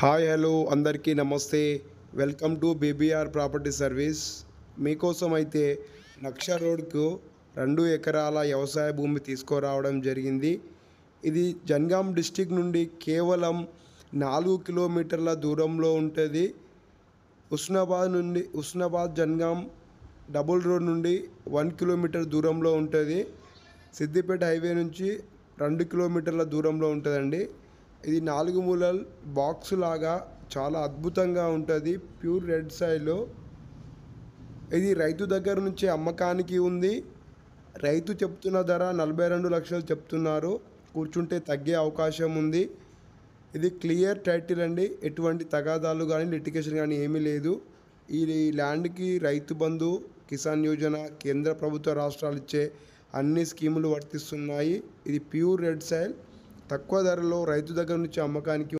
Hi hello అందరికీ నమస్తే. Welcome to BBR property service. మీకోసం అయితే లక్ష రోడ్కు 2 ఎకరాల వ్యవసాయ భూమి తీసుకురావడం జరిగింది. ఇది జనగాం డిస్టిక్ నుండి కేవలం 4 కిలోమీటర్ల దూరంలో ఉంటుంది. ఉస్నాబాద్ జనగాం డబుల్ రోడ్ నుండి 1 కిలోమీటర్ దూరంలో ఉంటుంది. సిద్దిపేట హైవే నుంచి 2 కిలోమీటర్ల దూరంలో ఉంటుందండి. ఇది 4 మూలల్ బాక్స్ లాగా చాలా అద్భుతంగా ఉంటుంది. ప్యూర్ రెడ్ సాయిల్లో ఇది రైతు దగ్గర నుంచి అమ్మకానికి ఉంది. రైతు చెప్తున్న ధర 42 లక్షలు చెప్తున్నారు. కూర్చుంటే తగ్గే అవకాశం ఉంది. ఇది క్లియర్ టైటిల్ అండి. ఎటువంటి తగాదాలు కానీ లిటిగేషన్ కానీ ఏమీ లేదు. ఈ ల్యాండ్కి రైతు బంధు, కిసాన్ యోజన, కేంద్ర ప్రభుత్వ రాష్ట్రాలు ఇచ్చే అన్ని స్కీములు వర్తిస్తున్నాయి. ఇది ప్యూర్ రెడ్ సాయిల్. తక్కువ ధరలో రైతు దగ్గర నుంచి అమ్మకానికి